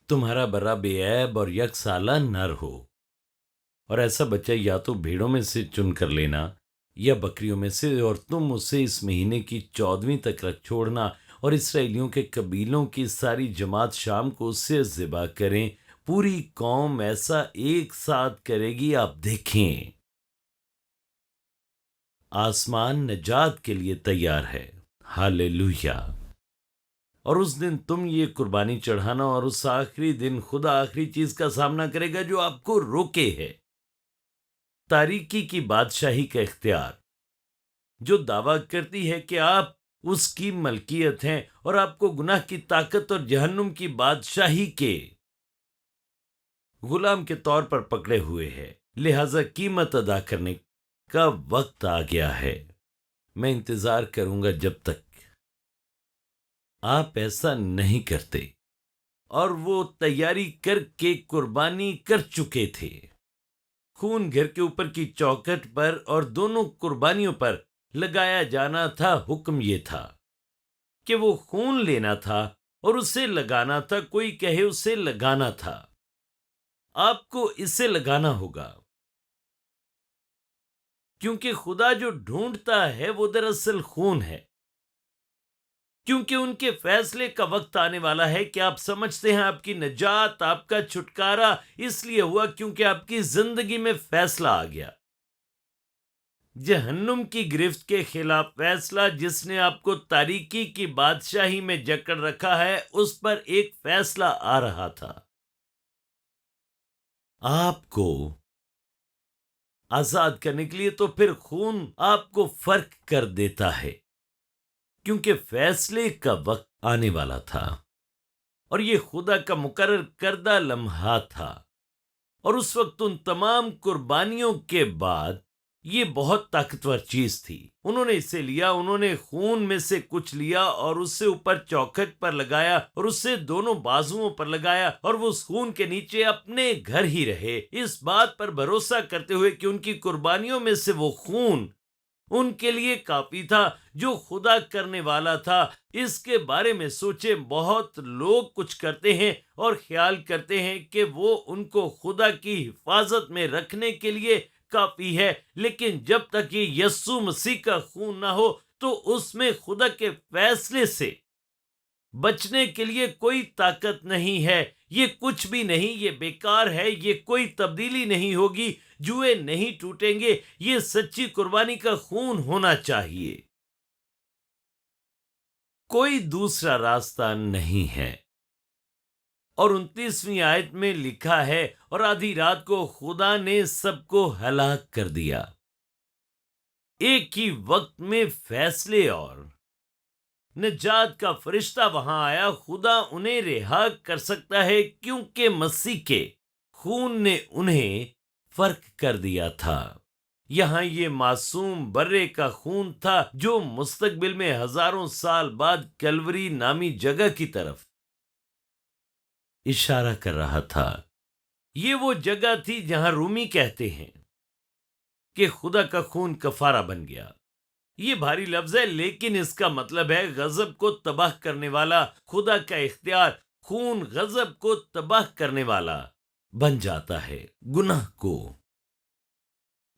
تمہارا برا بے عیب اور یک سالہ نر ہو، اور ایسا بچہ یا تو بھیڑوں میں سے چن کر لینا یا بکریوں میں سے، اور تم اسے اس مہینے کی 14ویں تک رکھ چھوڑنا، اور اسرائیلیوں کے قبیلوں کی ساری جماعت شام کو اسے ذبح کریں۔ پوری قوم ایسا ایک ساتھ کرے گی، آپ دیکھیں۔ آسمان نجات کے لیے تیار ہے۔ ہاللیلویا۔ اور اس دن تم یہ قربانی چڑھانا، اور اس آخری دن خدا آخری چیز کا سامنا کرے گا جو آپ کو روکے ہے، تاریکی کی بادشاہی کا اختیار، جو دعویٰ کرتی ہے کہ آپ اس کی ملکیت ہیں اور آپ کو گناہ کی طاقت اور جہنم کی بادشاہی کے غلام کے طور پر پکڑے ہوئے ہے، لہذا قیمت ادا کرنے کا وقت آ گیا ہے۔ میں انتظار کروں گا جب تک آپ ایسا نہیں کرتے۔ اور وہ تیاری کر کے قربانی کر چکے تھے۔ خون گھر کے اوپر کی چوکھٹ پر اور دونوں قربانیوں پر لگایا جانا تھا۔ حکم یہ تھا کہ وہ خون لینا تھا اور اسے لگانا تھا۔ کوئی کہے اسے لگانا تھا، آپ کو اسے لگانا ہوگا، کیونکہ خدا جو ڈھونڈتا ہے وہ دراصل خون ہے۔ کیونکہ ان کے فیصلے کا وقت آنے والا ہے کہ آپ سمجھتے ہیں آپ کی نجات، آپ کا چھٹکارا اس لیے ہوا کیونکہ آپ کی زندگی میں فیصلہ آ گیا۔ جہنم کی گرفت کے خلاف فیصلہ، جس نے آپ کو تاریکی کی بادشاہی میں جکڑ رکھا ہے، اس پر ایک فیصلہ آ رہا تھا۔ آپ کو آزاد کرنے کے لیے، تو پھر خون آپ کو فرق کر دیتا ہے، کیونکہ فیصلے کا وقت آنے والا تھا، اور یہ خدا کا مقرر کردہ لمحہ تھا۔ اور اس وقت ان تمام قربانیوں کے بعد یہ بہت طاقتور چیز تھی۔ انہوں نے اسے لیا، انہوں نے خون میں سے کچھ لیا اور اسے اوپر چوکھٹ پر لگایا اور اسے دونوں بازوؤں پر لگایا، اور وہ اس خون کے نیچے اپنے گھر ہی رہے، اس بات پر بھروسہ کرتے ہوئے کہ ان کی قربانیوں میں سے وہ خون ان کے لیے کافی تھا جو خدا کرنے والا تھا۔ اس کے بارے میں سوچیں، بہت لوگ کچھ کرتے ہیں اور خیال کرتے ہیں کہ وہ ان کو خدا کی حفاظت میں رکھنے کے لیے کافی ہے، لیکن جب تک یہ یسوع مسیح کا خون نہ ہو تو اس میں خدا کے فیصلے سے بچنے کے لیے کوئی طاقت نہیں ہے۔ یہ کچھ بھی نہیں، یہ بیکار ہے، یہ کوئی تبدیلی نہیں ہوگی، جوئے نہیں ٹوٹیں گے۔ یہ سچی قربانی کا خون ہونا چاہیے، کوئی دوسرا راستہ نہیں ہے۔ اور 29ویں آیت میں لکھا ہے، اور آدھی رات کو خدا نے سب کو ہلاک کر دیا۔ ایک ہی وقت میں فیصلے اور نجات کا فرشتہ وہاں آیا۔ خدا انہیں رہا کر سکتا ہے کیونکہ مسیح کے خون نے انہیں فرق کر دیا تھا۔ یہاں یہ معصوم برے کا خون تھا جو مستقبل میں ہزاروں سال بعد کلوری نامی جگہ کی طرف اشارہ کر رہا تھا۔ یہ وہ جگہ تھی جہاں رومی کہتے ہیں کہ خدا کا خون کفارہ بن گیا۔ یہ بھاری لفظ ہے، لیکن اس کا مطلب ہے غضب کو تباہ کرنے والا خدا کا اختیار۔ خون غضب کو تباہ کرنے والا بن جاتا ہے، گناہ کو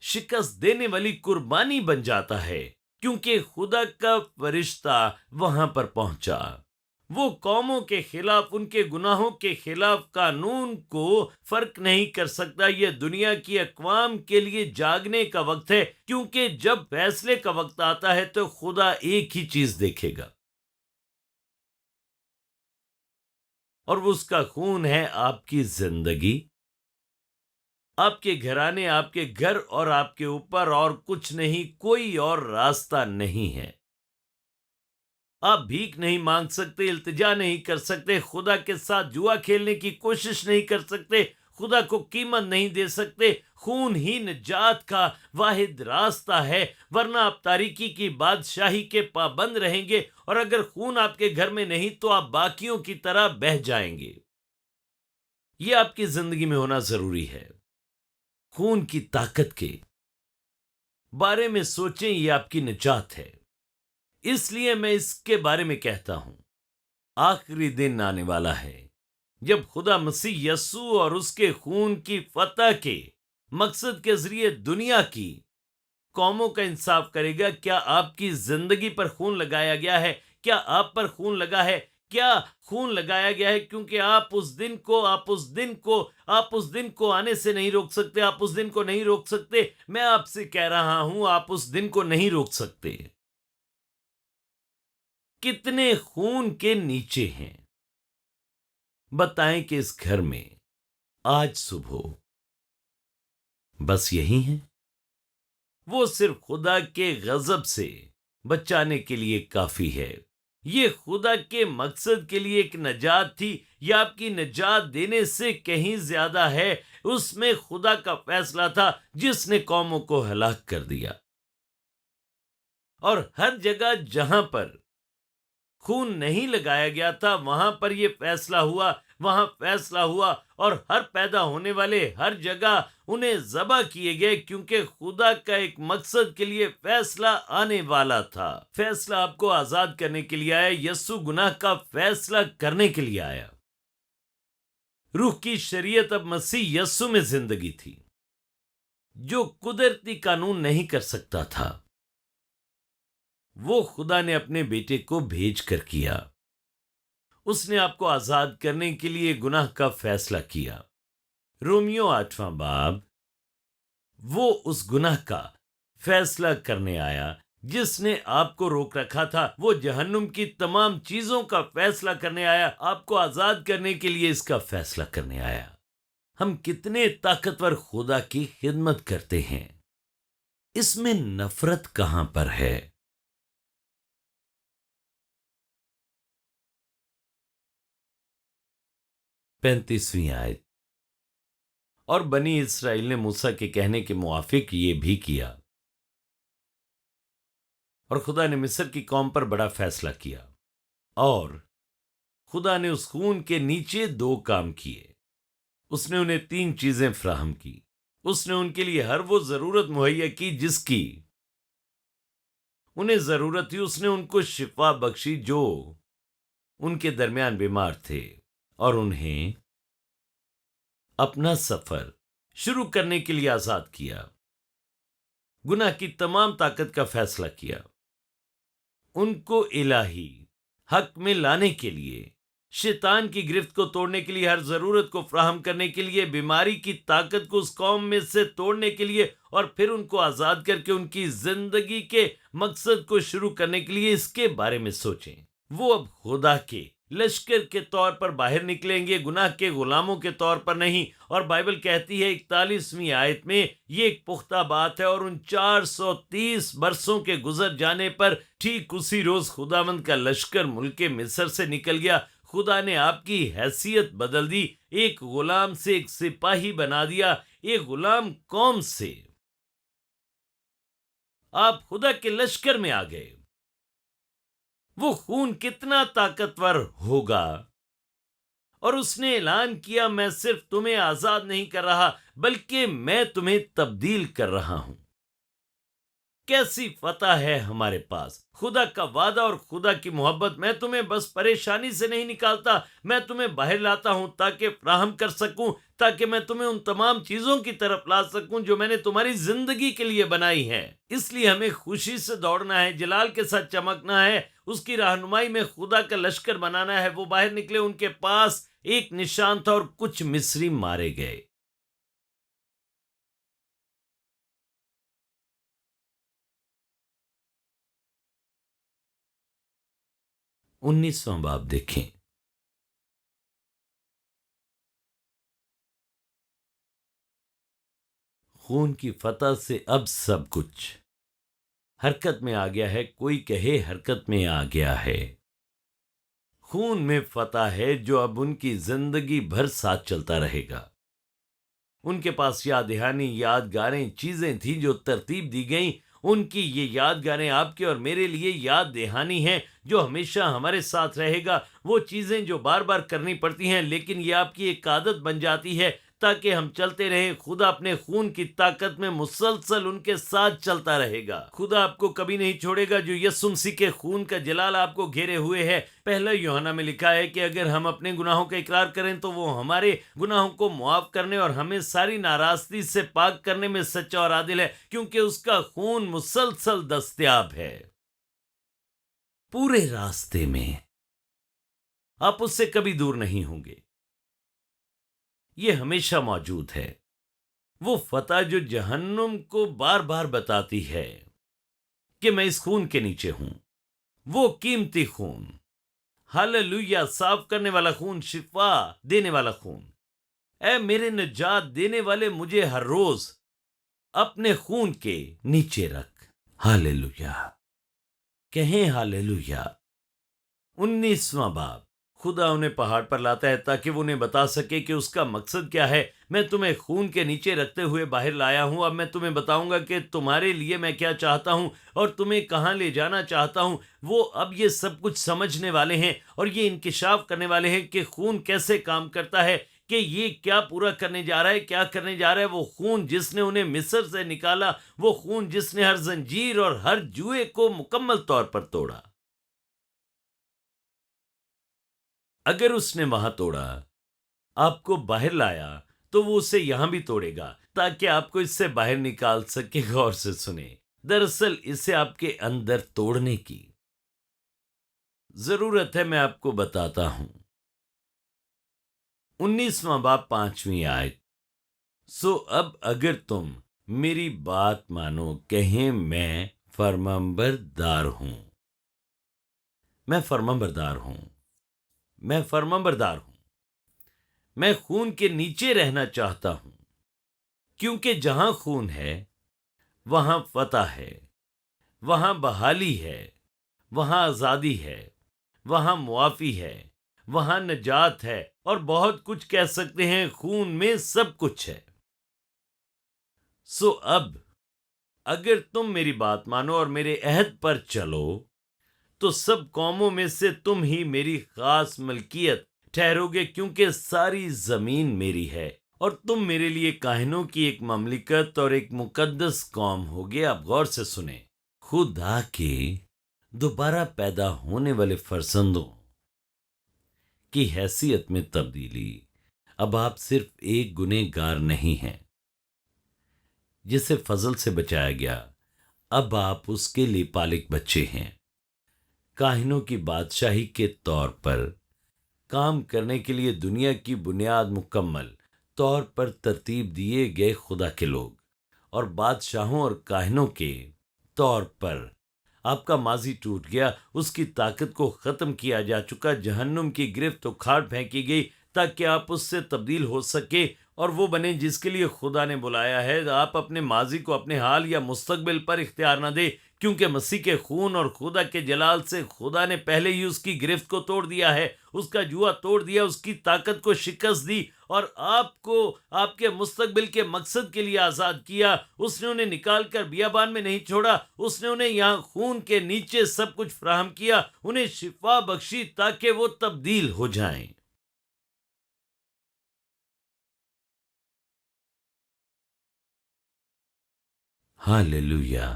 شکست دینے والی قربانی بن جاتا ہے، کیونکہ خدا کا فرشتہ وہاں پر پہنچا۔ وہ قوموں کے خلاف، ان کے گناہوں کے خلاف قانون کو فرق نہیں کر سکتا۔ یہ دنیا کی اقوام کے لیے جاگنے کا وقت ہے، کیونکہ جب فیصلے کا وقت آتا ہے تو خدا ایک ہی چیز دیکھے گا، اور وہ اس کا خون ہے آپ کی زندگی، آپ کے گھرانے، آپ کے گھر اور آپ کے اوپر، اور کچھ نہیں، کوئی اور راستہ نہیں ہے۔ آپ بھیک نہیں مانگ سکتے، التجا نہیں کر سکتے، خدا کے ساتھ جوا کھیلنے کی کوشش نہیں کر سکتے، خدا کو قیمت نہیں دے سکتے۔ خون ہی نجات کا واحد راستہ ہے، ورنہ آپ تاریکی کی بادشاہی کے پابند رہیں گے، اور اگر خون آپ کے گھر میں نہیں تو آپ باقیوں کی طرح بہہ جائیں گے۔ یہ آپ کی زندگی میں ہونا ضروری ہے۔ خون کی طاقت کے بارے میں سوچیں، یہ آپ کی نجات ہے۔ اس لیے میں اس کے بارے میں کہتا ہوں، آخری دن آنے والا ہے، جب خدا مسیح یسوع اور اس کے خون کی فتح کے مقصد کے ذریعے دنیا کی قوموں کا انصاف کرے گا، کیا آپ کی زندگی پر خون لگایا گیا ہے؟ کیا آپ پر خون لگا ہے؟ کیا خون لگایا گیا ہے؟ کیونکہ آپ اس دن کو آنے سے نہیں روک سکتے، آپ اس دن کو نہیں روک سکتے۔ میں آپ سے کہہ رہا ہوں، آپ اس دن کو نہیں روک سکتے۔ کتنے خون کے نیچے ہیں؟ بتائیں کہ اس گھر میں آج صبح بس یہی ہیں؟ وہ صرف خدا کے غضب سے بچانے کے لیے کافی ہے۔ یہ خدا کے مقصد کے لیے ایک نجات تھی، یہ آپ کی نجات دینے سے کہیں زیادہ ہے۔ اس میں خدا کا فیصلہ تھا جس نے قوموں کو ہلاک کر دیا، اور ہر جگہ جہاں پر خون نہیں لگایا گیا تھا وہاں پر یہ فیصلہ ہوا، وہاں فیصلہ ہوا، اور ہر پیدا ہونے والے ہر جگہ انہیں ذبح کیے گئے، کیونکہ خدا کا ایک مقصد کے لیے فیصلہ آنے والا تھا۔ فیصلہ آپ کو آزاد کرنے کے لیے آیا، یسوع گناہ کا فیصلہ کرنے کے لیے آیا۔ روح کی شریعت اب مسیح یسوع میں زندگی تھی، جو قدرتی قانون نہیں کر سکتا تھا، وہ خدا نے اپنے بیٹے کو بھیج کر کیا۔ اس نے آپ کو آزاد کرنے کے لیے گناہ کا فیصلہ کیا۔ رومیو 8واں باب، وہ اس گناہ کا فیصلہ کرنے آیا جس نے آپ کو روک رکھا تھا۔ وہ جہنم کی تمام چیزوں کا فیصلہ کرنے آیا، آپ کو آزاد کرنے کے لیے اس کا فیصلہ کرنے آیا۔ ہم کتنے طاقتور خدا کی خدمت کرتے ہیں، اس میں نفرت کہاں پر ہے؟ 35ویں آیت، اور بنی اسرائیل نے موسیٰ کے کہنے کے موافق یہ بھی کیا، اور خدا نے مصر کی قوم پر بڑا فیصلہ کیا، اور خدا نے اس خون کے نیچے 2 کام کیے۔ اس نے انہیں 3 چیزیں فراہم کی۔ اس نے ان کے لیے ہر وہ ضرورت مہیا کی جس کی انہیں ضرورت تھی۔ اس نے ان کو شفا بخشی جو ان کے درمیان بیمار تھے، اور انہیں اپنا سفر شروع کرنے کے لیے آزاد کیا۔ گناہ کی تمام طاقت کا فیصلہ کیا، ان کو الہی حق میں لانے کے لیے، شیطان کی گرفت کو توڑنے کے لیے، ہر ضرورت کو فراہم کرنے کے لیے، بیماری کی طاقت کو اس قوم میں سے توڑنے کے لیے، اور پھر ان کو آزاد کر کے ان کی زندگی کے مقصد کو شروع کرنے کے لیے۔ اس کے بارے میں سوچیں۔ وہ اب خدا کے لشکر کے طور پر باہر نکلیں گے، گناہ کے غلاموں کے طور پر نہیں۔ اور بائبل کہتی ہے 41ویں آیت میں، یہ ایک پختہ بات ہے، اور ان 430 برسوں کے گزر جانے پر ٹھیک اسی روز خداوند کا لشکر ملک مصر سے نکل گیا۔ خدا نے آپ کی حیثیت بدل دی، ایک غلام سے ایک سپاہی بنا دیا، ایک غلام قوم سے آپ خدا کے لشکر میں آ گئے۔ وہ خون کتنا طاقتور ہوگا! اور اس نے اعلان کیا، میں صرف تمہیں آزاد نہیں کر رہا بلکہ میں تمہیں تبدیل کر رہا ہوں۔ کیسی فتح ہے ہمارے پاس! خدا کا وعدہ اور خدا کی محبت۔ میں تمہیں بس پریشانی سے نہیں نکالتا، میں تمہیں باہر لاتا ہوں تاکہ فراہم کر سکوں، تاکہ میں تمہیں ان تمام چیزوں کی طرف لا سکوں جو میں نے تمہاری زندگی کے لیے بنائی ہے۔ اس لیے ہمیں خوشی سے دوڑنا ہے، جلال کے ساتھ چمکنا ہے، اس کی رہنمائی میں خدا کا لشکر بنانا ہے۔ وہ باہر نکلے، ان کے پاس ایک نشان تھا، اور کچھ مصری مارے گئے۔ 19واں باب دیکھیں۔ خون کی فتح سے اب سب کچھ حرکت میں آ گیا ہے، کوئی کہے حرکت میں آ گیا ہے۔ خون میں فتح ہے جو اب ان کی زندگی بھر ساتھ چلتا رہے گا۔ ان کے پاس یاد دہانی، یادگاریں، چیزیں تھیں جو ترتیب دی گئیں۔ ان کی یہ یادگاریں آپ کے اور میرے لیے یاد دہانی ہیں جو ہمیشہ ہمارے ساتھ رہے گا۔ وہ چیزیں جو بار بار کرنی پڑتی ہیں، لیکن یہ آپ کی ایک عادت بن جاتی ہے تاکہ ہم چلتے رہیں. خدا اپنے خون کی طاقت میں مسلسل ان کے ساتھ چلتا رہے گا. خدا آپ کو کبھی نہیں چھوڑے گا. جو یسوع مسیح کے خون کا جلال آپ کو گھیرے ہوئے ہے، پہلا یوحنا میں لکھا ہے کہ اگر ہم اپنے گناہوں کا اقرار کریں تو وہ ہمارے گناہوں کو معاف کرنے اور ہمیں ساری ناراستی سے پاک کرنے میں سچا اور عادل ہے، کیونکہ اس کا خون مسلسل دستیاب ہے پورے راستے میں. آپ اس سے کبھی دور نہیں ہوں گے. یہ ہمیشہ موجود ہے. وہ فتح جو جہنم کو بار بار بتاتی ہے کہ میں اس خون کے نیچے ہوں. وہ قیمتی خون، ہاللویا، صاف کرنے والا خون، شفا دینے والا خون. اے میرے نجات دینے والے، مجھے ہر روز اپنے خون کے نیچے رکھ. ہاللویا، کہیں ہاللویا. 19واں باب. خدا انہیں پہاڑ پر لاتا ہے تاکہ وہ انہیں بتا سکے کہ اس کا مقصد کیا ہے. میں تمہیں خون کے نیچے رکھتے ہوئے باہر لایا ہوں. اب میں تمہیں بتاؤں گا کہ تمہارے لیے میں کیا چاہتا ہوں اور تمہیں کہاں لے جانا چاہتا ہوں. وہ اب یہ سب کچھ سمجھنے والے ہیں اور یہ انکشاف کرنے والے ہیں کہ خون کیسے کام کرتا ہے، کہ یہ کیا پورا کرنے جا رہا ہے، کیا کرنے جا رہا ہے. وہ خون جس نے انہیں مصر سے نکالا، وہ خون جس نے ہر زنجیر اور ہر جوئے کو مکمل طور پر توڑا. اگر اس نے وہاں توڑا، آپ کو باہر لایا، تو وہ اسے یہاں بھی توڑے گا تاکہ آپ کو اس سے باہر نکال سکے. غور سے سنیں. دراصل اسے آپ کے اندر توڑنے کی ضرورت ہے. میں آپ کو بتاتا ہوں. 19واں باب 5ویں آیت. سو اب اگر تم میری بات مانو، کہیں میں فرمانبردار ہوں. میں فرمانبردار ہوں. میں فرمانبردار ہوں. میں خون کے نیچے رہنا چاہتا ہوں، کیونکہ جہاں خون ہے وہاں فتح ہے، وہاں بحالی ہے، وہاں آزادی ہے، وہاں معافی ہے، وہاں نجات ہے، اور بہت کچھ کہہ سکتے ہیں. خون میں سب کچھ ہے. سو اب اگر تم میری بات مانو اور میرے عہد پر چلو، تو سب قوموں میں سے تم ہی میری خاص ملکیت ٹھہرو گے، کیونکہ ساری زمین میری ہے، اور تم میرے لیے کاہنوں کی ایک مملکت اور ایک مقدس قوم ہوگے. اب غور سے سنیں. خدا کے دوبارہ پیدا ہونے والے فرزندوں کی حیثیت میں تبدیلی. اب آپ صرف ایک گنہگار نہیں ہیں جسے فضل سے بچایا گیا. اب آپ اس کے لیے پالک بچے ہیں. کاہنوں کی بادشاہی کے طور پر کام کرنے کے لیے دنیا کی بنیاد مکمل طور پر ترتیب دیے گئے خدا کے لوگ، اور بادشاہوں اور کاہنوں کے طور پر آپ کا ماضی ٹوٹ گیا. اس کی طاقت کو ختم کیا جا چکا. جہنم کی گرفت اکھاڑ پھینکی گئی تاکہ آپ اس سے تبدیل ہو سکے اور وہ بنے جس کے لیے خدا نے بلایا ہے. آپ اپنے ماضی کو اپنے حال یا مستقبل پر اختیار نہ دے، کیونکہ مسیح کے خون اور خدا کے جلال سے خدا نے پہلے ہی اس کی گرفت کو توڑ دیا ہے، اس کا جوا توڑ دیا، اس کی طاقت کو شکست دی اور آپ کو آپ کے مستقبل کے مقصد کے لیے آزاد کیا. اس نے انہیں نکال کر بیابان میں نہیں چھوڑا. اس نے انہیں یہاں خون کے نیچے سب کچھ فراہم کیا، انہیں شفا بخشی تاکہ وہ تبدیل ہو جائیں. ہاللویا.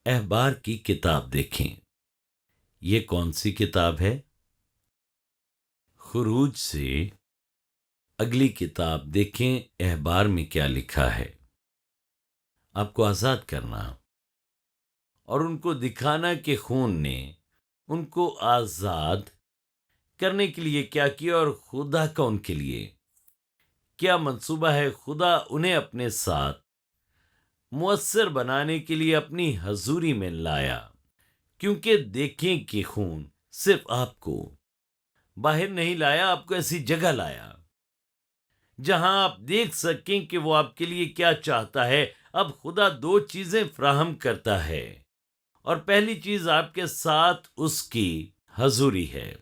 احبار کی کتاب دیکھیں. یہ کون سی کتاب ہے؟ خروج سے اگلی کتاب دیکھیں. احبار میں کیا لکھا ہے؟ آپ کو آزاد کرنا اور ان کو دکھانا کہ خون نے ان کو آزاد کرنے کے لیے کیا کیا، اور خدا کا ان کے لیے کیا منصوبہ ہے. خدا انہیں اپنے ساتھ مؤثر بنانے کے لیے اپنی حضوری میں لایا، کیونکہ دیکھیں کہ خون صرف آپ کو باہر نہیں لایا، آپ کو ایسی جگہ لایا جہاں آپ دیکھ سکیں کہ وہ آپ کے لیے کیا چاہتا ہے. اب خدا 2 چیزیں فراہم کرتا ہے، اور پہلی چیز آپ کے ساتھ اس کی حضوری ہے.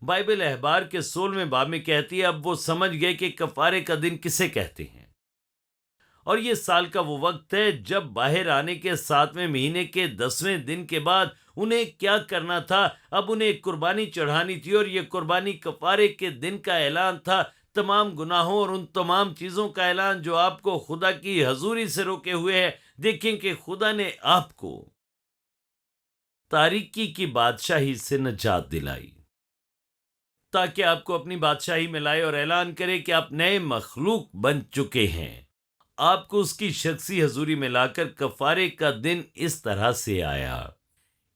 بائبل احبار کے 16ویں باب میں کہتی ہے، اب وہ سمجھ گئے کہ کفارے کا دن کسے کہتے ہیں، اور یہ سال کا وہ وقت ہے جب باہر آنے کے 7ویں مہینے کے 10ویں دن کے بعد انہیں کیا کرنا تھا. اب انہیں ایک قربانی چڑھانی تھی، اور یہ قربانی کفارے کے دن کا اعلان تھا تمام گناہوں اور ان تمام چیزوں کا اعلان جو آپ کو خدا کی حضوری سے روکے ہوئے ہے، دیکھیں کہ خدا نے آپ کو تاریکی کی بادشاہی سے نجات دلائی تاکہ آپ کو اپنی بادشاہی میں لائے اور اعلان کرے کہ آپ نئے مخلوق بن چکے ہیں۔ آپ کو اس کی شخصی حضوری میں لا کر کفارے کا دن اس طرح سے آیا۔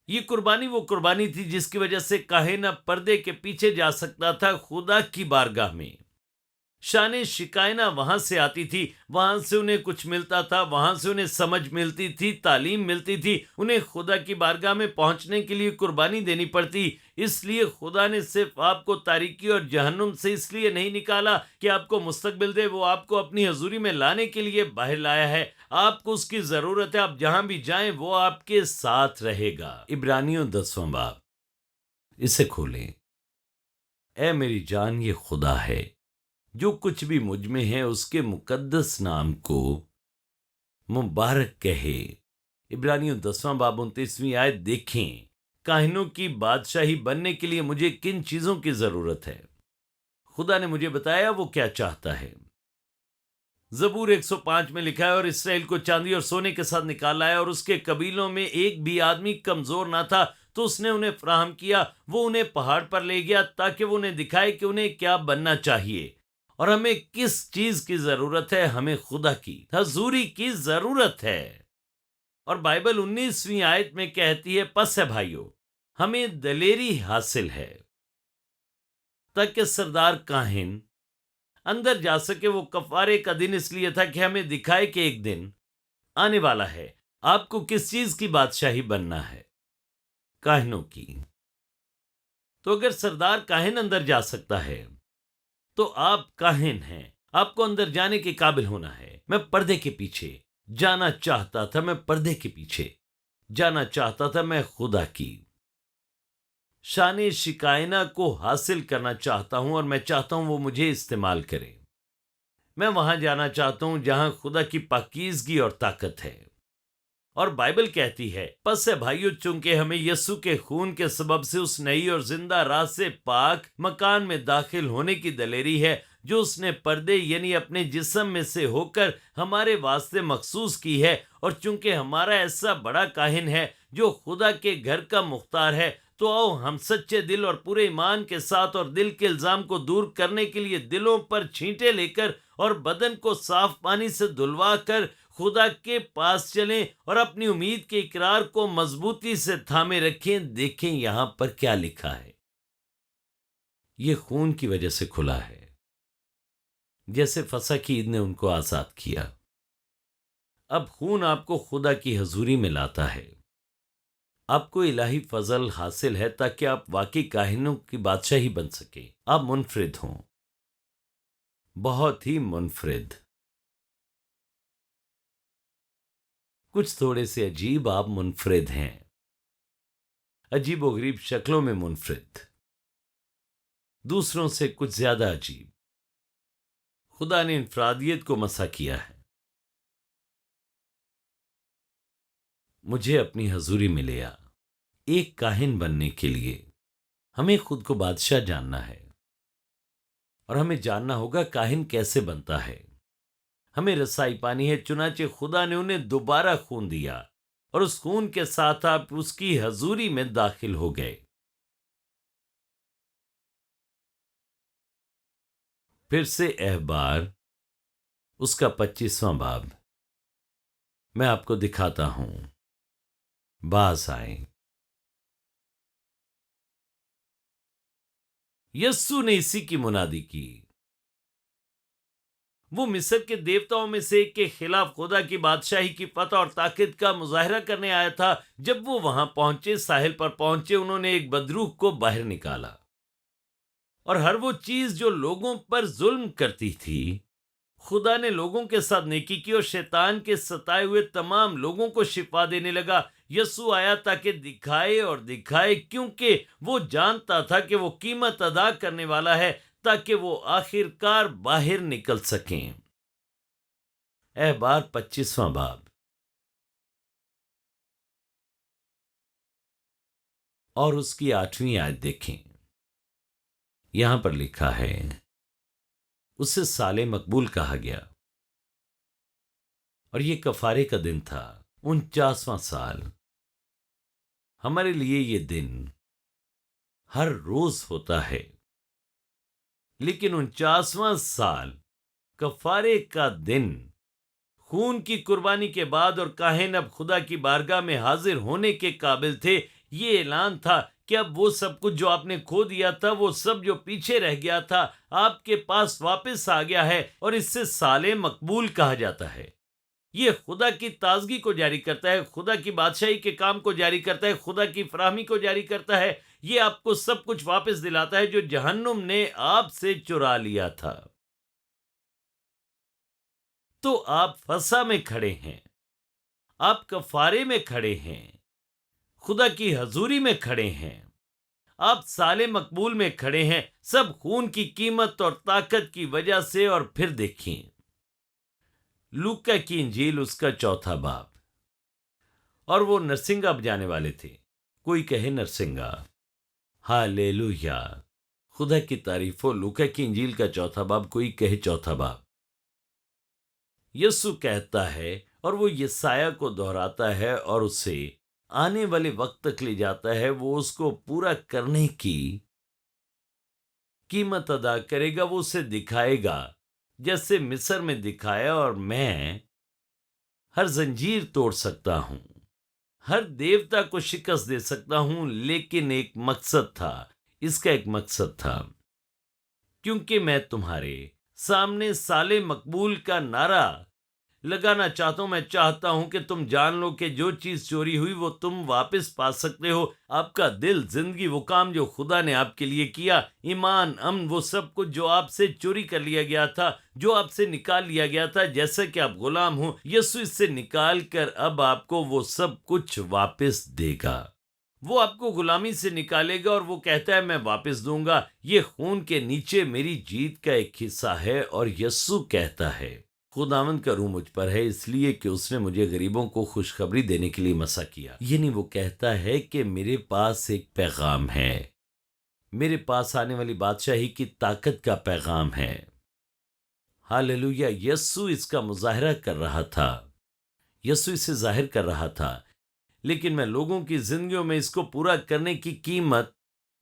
یہ قربانی وہ قربانی تھی جس کی وجہ سے کاہن اب پردے کے پیچھے جا سکتا تھا خدا کی بارگاہ میں۔ شان شکائنہ وہاں سے آتی تھی، وہاں سے انہیں کچھ ملتا تھا، وہاں سے انہیں سمجھ ملتی تھی، تعلیم ملتی تھی، انہیں خدا کی بارگاہ میں پہنچنے کے لیے قربانی دینی پڑتی۔ اس لیے خدا نے صرف آپ کو تاریکی اور جہنم سے اس لیے نہیں نکالا کہ آپ کو مستقبل دے، وہ آپ کو اپنی حضوری میں لانے کے لیے باہر لایا ہے۔ آپ کو اس کی ضرورت ہے، آپ جہاں بھی جائیں وہ آپ کے ساتھ رہے گا۔ عبرانیوں 10واں باب، اسے کھولیں۔ اے میری جان، یہ خدا ہے جو کچھ بھی مجھ میں ہے اس کے مقدس نام کو مبارک کہے۔ عبرانیوں 10واں باب 29ویں آیت دیکھیں۔ کاہنوں کی بادشاہی بننے کے لیے مجھے کن چیزوں کی ضرورت ہے؟ خدا نے مجھے بتایا وہ کیا چاہتا ہے۔ زبور 105 میں لکھا ہے، اور اسرائیل کو چاندی اور سونے کے ساتھ نکال لایا، اور اس کے قبیلوں میں ایک بھی آدمی کمزور نہ تھا، تو اس نے انہیں فراہم کیا۔ وہ انہیں پہاڑ پر لے گیا تاکہ وہ انہیں دکھائے کہ انہیں کیا بننا چاہیے اور ہمیں کس چیز کی ضرورت ہے۔ ہمیں خدا کی حضوری کی ضرورت ہے۔ اور بائبل 19ویں آیت میں کہتی ہے، پس ہے بھائیو، ہمیں دلیری حاصل ہے تاکہ سردار کاہن اندر جا سکے۔ وہ کفارے کا دن اس لیے تھا کہ ہمیں دکھائے کہ ایک دن آنے والا ہے۔ آپ کو کس چیز کی بادشاہی بننا ہے؟ کاہنوں کی۔ تو اگر سردار کاہن اندر جا سکتا ہے تو آپ کاہن ہیں، آپ کو اندر جانے کے قابل ہونا ہے۔ میں پردے کے پیچھے جانا چاہتا تھا، میں پردے کے پیچھے جانا چاہتا تھا، میں خدا کی شان شکائنہ کو حاصل کرنا چاہتا ہوں، اور میں چاہتا ہوں وہ مجھے استعمال کرے۔ میں وہاں جانا چاہتا ہوں جہاں خدا کی پاکیزگی اور طاقت ہے۔ اور بائبل کہتی ہے، پس ہے بھائیو، چونکہ ہمیں یسوع کے خون کے سبب سے اس نئی اور زندہ راہ سے پاک مکان میں داخل ہونے کی دلیری ہے جو اس نے پردے یعنی اپنے جسم میں سے ہو کر ہمارے واسطے مخصوص کی ہے۔ اور چونکہ ہمارا ایسا بڑا کاہن ہے جو خدا کے گھر کا مختار ہے، تو آؤ ہم سچے دل اور پورے ایمان کے ساتھ اور دل کے الزام کو دور کرنے کے لیے دلوں پر چھینٹے لے کر اور بدن کو صاف پانی سے دھلوا کر خدا کے پاس چلیں اور اپنی امید کے اقرار کو مضبوطی سے تھامے رکھیں۔ دیکھیں یہاں پر کیا لکھا ہے، یہ خون کی وجہ سے کھلا ہے، جیسے فسح کی عید نے ان کو آزاد کیا۔ اب خون آپ کو خدا کی حضوری میں لاتا ہے۔ آپ کو الہی فضل حاصل ہے تاکہ آپ واقعی کاہنوں کی بادشاہی بن سکیں۔ آپ منفرد ہوں، بہت ہی منفرد، کچھ تھوڑے سے عجیب۔ آپ منفرد ہیں، عجیب و غریب شکلوں میں منفرد، دوسروں سے کچھ زیادہ عجیب۔ خدا نے انفرادیت کو مسح کیا ہے۔ مجھے اپنی حضوری میں لیا۔ ایک کاہن بننے کے لیے ہمیں خود کو بادشاہ جاننا ہے، اور ہمیں جاننا ہوگا کاہن کیسے بنتا ہے۔ ہمیں رسائی پانی ہے، چنانچہ خدا نے انہیں دوبارہ خون دیا، اور اس خون کے ساتھ آپ اس کی حضوری میں داخل ہو گئے۔ پھر سے احبار اس کا 25واں باب میں آپ کو دکھاتا ہوں۔ باز آئیں۔ یسوع نے اسی کی منادی کی۔ وہ مصر کے دیوتاؤں میں سے ایک کے خلاف خدا کی بادشاہی کی فتح اور طاقت کا مظاہرہ کرنے آیا تھا۔ جب وہ وہاں پہنچے، ساحل پر پہنچے، انہوں نے ایک بدروح کو باہر نکالا، اور ہر وہ چیز جو لوگوں پر ظلم کرتی تھی، خدا نے لوگوں کے ساتھ نیکی کی، اور شیطان کے ستائے ہوئے تمام لوگوں کو شفا دینے لگا۔ یسوع آیا تاکہ دکھائے اور دکھائے، کیونکہ وہ جانتا تھا کہ وہ قیمت ادا کرنے والا ہے تاکہ وہ آخر کار باہر نکل سکیں۔ احبار 25واں باب اور اس کی 8ویں آیت دیکھیں۔ یہاں پر لکھا ہے، اسے سال مقبول کہا گیا، اور یہ کفارے کا دن تھا، 49واں سال۔ ہمارے لیے یہ دن ہر روز ہوتا ہے، لیکن 49واں سال کفارے کا دن، خون کی قربانی کے بعد، اور کاہن اب خدا کی بارگاہ میں حاضر ہونے کے قابل تھے۔ یہ اعلان تھا کہ اب وہ سب کچھ جو آپ نے کھو دیا تھا، وہ سب جو پیچھے رہ گیا تھا، آپ کے پاس واپس آ گیا ہے، اور اس سے سال مقبول کہا جاتا ہے۔ یہ خدا کی تازگی کو جاری کرتا ہے، خدا کی بادشاہی کے کام کو جاری کرتا ہے، خدا کی فراہمی کو جاری کرتا ہے۔ یہ آپ کو سب کچھ واپس دلاتا ہے جو جہنم نے آپ سے چرا لیا تھا۔ تو آپ فسح میں کھڑے ہیں، آپ کفارے میں کھڑے ہیں، خدا کی حضوری میں کھڑے ہیں، آپ سال مقبول میں کھڑے ہیں، سب خون کی قیمت اور طاقت کی وجہ سے۔ اور پھر دیکھیں لوکا کی انجیل، اس کا 4 باب، اور وہ نرسنگا بجانے والے تھے۔ کوئی کہے نرسنگا، ہاللیلویا، خدا کی تعریف ہو۔ لوکا کی انجیل کا 4 باب، کوئی کہے 4 باب۔ یسوع کہتا ہے، اور وہ یسایہ کو دہراتا ہے اور اسے آنے والے وقت تک لے جاتا ہے۔ وہ اس کو پورا کرنے کی قیمت ادا کرے گا، وہ اسے دکھائے گا جیسے مصر میں دکھایا، اور میں ہر زنجیر توڑ سکتا ہوں، ہر دیوتا کو شکست دے سکتا ہوں، لیکن ایک مقصد تھا، اس کا ایک مقصد تھا، کیونکہ میں تمہارے سامنے سال مقبول کا نعرہ لگانا چاہتا ہوں۔ میں چاہتا ہوں کہ تم جان لو کہ جو چیز چوری ہوئی وہ تم واپس پا سکتے ہو۔ آپ کا دل، زندگی، وہ کام جو خدا نے آپ کے لیے کیا، ایمان، امن، وہ سب کچھ جو آپ سے چوری کر لیا گیا تھا، جو آپ سے نکال لیا گیا تھا، جیسا کہ آپ غلام ہوں، یسوع اس سے نکال کر اب آپ کو وہ سب کچھ واپس دے گا۔ وہ آپ کو غلامی سے نکالے گا، اور وہ کہتا ہے میں واپس دوں گا۔ یہ خون کے نیچے میری جیت کا ایک حصہ ہے۔ اور یسوع کہتا ہے خداوند کا روح مجھ پر ہے، اس لیے کہ اس نے مجھے غریبوں کو خوشخبری دینے کے لیے مسا کیا۔ یعنی وہ کہتا ہے کہ میرے پاس ایک پیغام ہے، میرے پاس آنے والی بادشاہی کی طاقت کا پیغام ہے۔ ہاللیلویا، یسوع اس کا مظاہرہ کر رہا تھا، یسوع اسے ظاہر کر رہا تھا، لیکن میں لوگوں کی زندگیوں میں اس کو پورا کرنے کی قیمت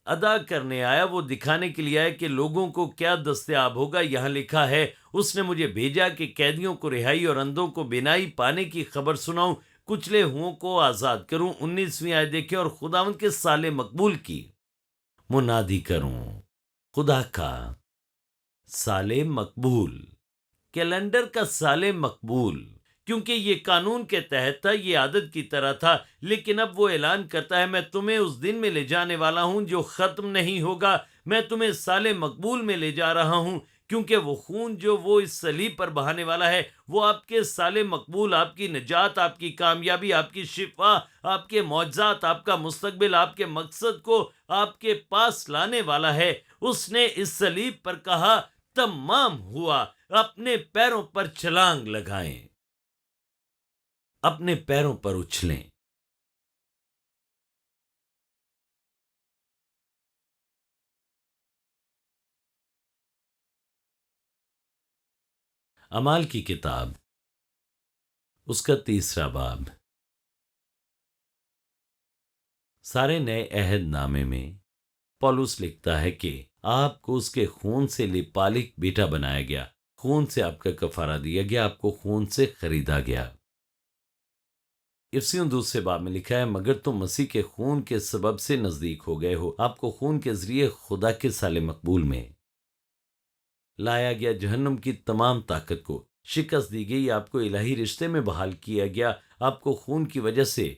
ادا کرنے آیا۔ وہ دکھانے کے لیے آیا کہ لوگوں کو کیا دستیاب ہوگا۔ یہاں لکھا ہے، اس نے مجھے بھیجا کہ قیدیوں کو رہائی اور اندھوں کو بینائی پانے کی خبر سناؤں، کچلے ہوئوں کو آزاد کروں۔ 19ویں آیت دیکھیں، اور خداوند کے سال مقبول کی منادی کروں۔ خدا کا سال مقبول، کیلنڈر کا سال مقبول، کیونکہ یہ قانون کے تحت تھا، یہ عادت کی طرح تھا، لیکن اب وہ اعلان کرتا ہے میں تمہیں اس دن میں لے جانے والا ہوں جو ختم نہیں ہوگا۔ میں تمہیں سال مقبول میں لے جا رہا ہوں، کیونکہ وہ خون جو وہ اس صلیب پر بہانے والا ہے، وہ آپ کے سال مقبول، آپ کی نجات، آپ کی کامیابی، آپ کی شفا، آپ کے معجزات، آپ کا مستقبل، آپ کے مقصد کو آپ کے پاس لانے والا ہے۔ اس نے اس صلیب پر کہا تمام ہوا۔ اپنے پیروں پر چھلانگ لگائیں، اپنے پیروں پر اچھلیں۔ اعمال کی کتاب، اس کا 3 باب، سارے نئے عہد نامے میں پولس لکھتا ہے کہ آپ کو اس کے خون سے لپالک بیٹا بنایا گیا، خون سے آپ کا کفارہ دیا گیا، آپ کو خون سے خریدا گیا۔ افسیوں 2 باب میں لکھا ہے مگر تم مسیح کے خون کے سبب سے نزدیک ہو گئے ہو۔ آپ کو خون کے ذریعے خدا کے سال مقبول میں لایا گیا، جہنم کی تمام طاقت کو شکست دی گئی، آپ کو الہی رشتے میں بحال کیا گیا، آپ کو خون کی وجہ سے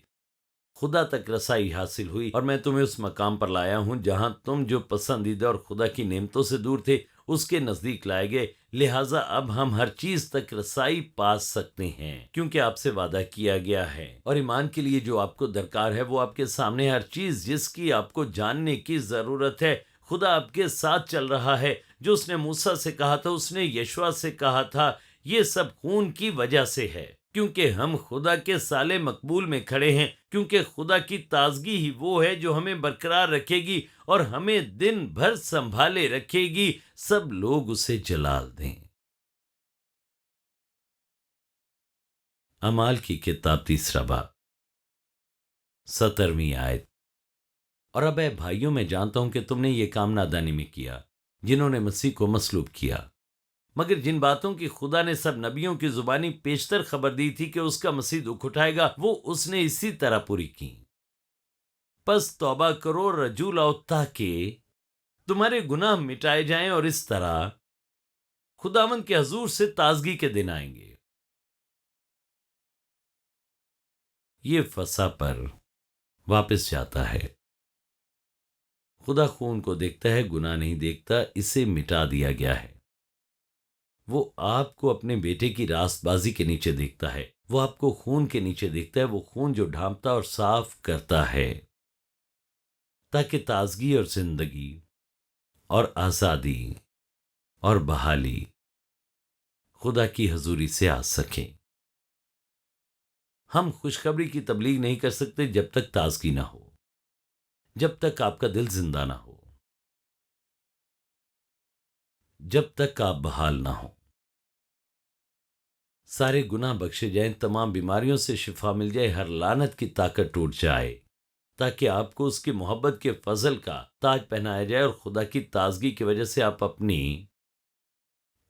خدا تک رسائی حاصل ہوئی، اور میں تمہیں اس مقام پر لایا ہوں جہاں تم جو پسندیدہ اور خدا کی نعمتوں سے دور تھے اس کے نزدیک لائے گئے۔ لہٰذا اب ہم ہر چیز تک رسائی پا سکتے ہیں کیونکہ آپ سے وعدہ کیا گیا ہے، اور ایمان کے لیے جو آپ کو درکار ہے وہ آپ کے سامنے، ہر چیز جس کی آپ کو جاننے کی ضرورت ہے۔ خدا آپ کے ساتھ چل رہا ہے، جو اس نے موسیٰ سے کہا تھا، اس نے یشوع سے کہا تھا، یہ سب خون کی وجہ سے ہے۔ کیونکہ ہم خدا کے سالے مقبول میں کھڑے ہیں، کیونکہ خدا کی تازگی ہی وہ ہے جو ہمیں برقرار رکھے گی اور ہمیں دن بھر سنبھالے رکھے گی۔ سب لوگ اسے جلال دیں۔ اعمال کی کتاب 3 باب 17 آیت۔ اور اب اے بھائیوں، میں جانتا ہوں کہ تم نے یہ کام نادانی میں کیا جنہوں نے مسیح کو مصلوب کیا، مگر جن باتوں کی خدا نے سب نبیوں کی زبانی پیشتر خبر دی تھی کہ اس کا مسیح دکھ اٹھائے گا، وہ اس نے اسی طرح پوری کی۔ پس توبہ کرو اور رجوع لاؤ تاکہ تمہارے گناہ مٹائے جائیں، اور اس طرح خداوند کے حضور سے تازگی کے دن آئیں گے۔ یہ فسح پر واپس جاتا ہے۔ خدا خون کو دیکھتا ہے، گناہ نہیں دیکھتا، اسے مٹا دیا گیا ہے۔ وہ آپ کو اپنے بیٹے کی راست بازی کے نیچے دیکھتا ہے، وہ آپ کو خون کے نیچے دیکھتا ہے، وہ خون جو ڈھانپتا اور صاف کرتا ہے تاکہ تازگی اور زندگی اور آزادی اور بحالی خدا کی حضوری سے آ سکیں۔ ہم خوشخبری کی تبلیغ نہیں کر سکتے جب تک تازگی نہ ہو، جب تک آپ کا دل زندہ نہ ہو، جب تک آپ بحال نہ ہو۔ سارے گناہ بخشے جائیں، تمام بیماریوں سے شفا مل جائے، ہر لعنت کی طاقت ٹوٹ جائے، تاکہ آپ کو اس کی محبت کے فضل کا تاج پہنایا جائے، اور خدا کی تازگی کی وجہ سے آپ اپنی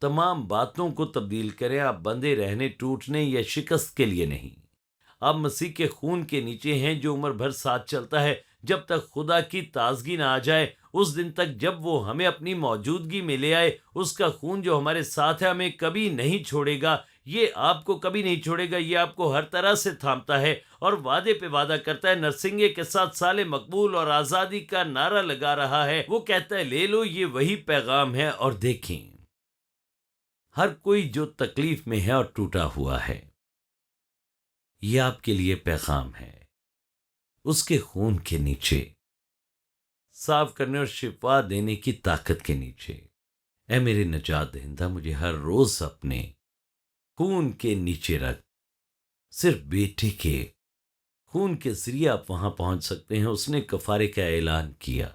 تمام باتوں کو تبدیل کریں۔ آپ بندے رہنے، ٹوٹنے یا شکست کے لیے نہیں، آپ مسیح کے خون کے نیچے ہیں جو عمر بھر ساتھ چلتا ہے جب تک خدا کی تازگی نہ آ جائے۔ اس دن تک جب وہ ہمیں اپنی موجودگی میں لے آئے، اس کا خون جو ہمارے ساتھ ہے ہمیں کبھی نہیں چھوڑے گا۔ یہ آپ کو کبھی نہیں چھوڑے گا، یہ آپ کو ہر طرح سے تھامتا ہے اور وعدے پہ وعدہ کرتا ہے، نرسنگے کے ساتھ سال مقبول اور آزادی کا نعرہ لگا رہا ہے۔ وہ کہتا ہے لے لو، یہ وہی پیغام ہے، اور دیکھیں ہر کوئی جو تکلیف میں ہے اور ٹوٹا ہوا ہے، یہ آپ کے لیے پیغام ہے۔ اس کے خون کے نیچے، صاف کرنے اور شفا دینے کی طاقت کے نیچے، اے میرے نجات دہندہ، مجھے ہر روز اپنے خون کے نیچے رکھ۔ صرف بیٹے کے خون کے ذریعے آپ وہاں پہنچ سکتے ہیں۔ اس نے کفارے کا اعلان کیا،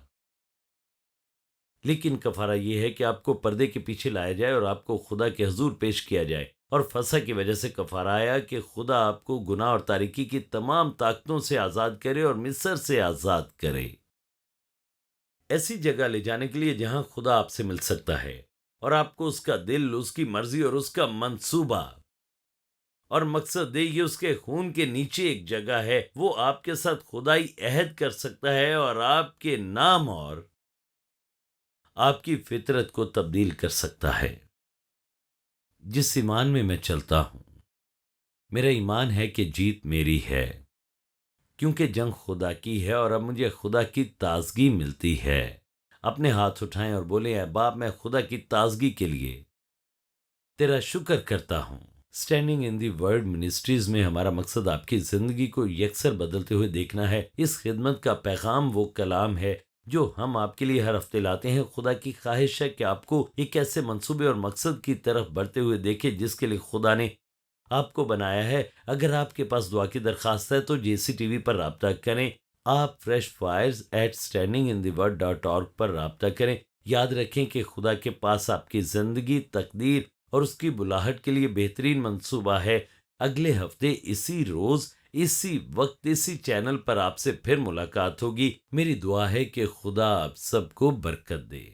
لیکن کفارہ یہ ہے کہ آپ کو پردے کے پیچھے لایا جائے اور آپ کو خدا کے حضور پیش کیا جائے۔ اور فسح کی وجہ سے کفارہ آیا کہ خدا آپ کو گناہ اور تاریکی کی تمام طاقتوں سے آزاد کرے اور مصر سے آزاد کرے، ایسی جگہ لے جانے کے لیے جہاں خدا آپ سے مل سکتا ہے، اور آپ کو اس کا دل، اس کی مرضی اور اس کا منصوبہ اور مقصد دے۔ یہ اس کے خون کے نیچے ایک جگہ ہے، وہ آپ کے ساتھ خدائی عہد کر سکتا ہے اور آپ کے نام اور آپ کی فطرت کو تبدیل کر سکتا ہے۔ جس ایمان میں میں چلتا ہوں، میرا ایمان ہے کہ جیت میری ہے، کیونکہ جنگ خدا کی ہے اور اب مجھے خدا کی تازگی ملتی ہے۔ اپنے ہاتھ اٹھائیں اور بولیں، اے باپ، میں خدا کی تازگی کے لیے تیرا شکر کرتا ہوں۔ Standing in the word ministries میں ہمارا مقصد آپ کی زندگی کو یکسر بدلتے ہوئے دیکھنا ہے۔ اس خدمت کا پیغام وہ کلام ہے جو ہم آپ کے لیے ہر ہفتے لاتے ہیں۔ خدا کی خواہش ہے کہ آپ کو ایک ایسے منصوبے اور مقصد کی طرف بڑھتے ہوئے دیکھے جس کے لیے خدا نے آپ کو بنایا ہے۔ اگر آپ کے پاس دعا کی درخواست ہے تو JC TV پر رابطہ کریں۔ آپ freshfires@standinginthe-word.org پر رابطہ کریں۔ یاد رکھیں کہ خدا کے پاس آپ کی زندگی، تقدیر اور اس کی بلاہٹ کے لیے بہترین منصوبہ ہے۔ اگلے ہفتے اسی روز، اسی وقت، اسی چینل پر آپ سے پھر ملاقات ہوگی۔ میری دعا ہے کہ خدا آپ سب کو برکت دے۔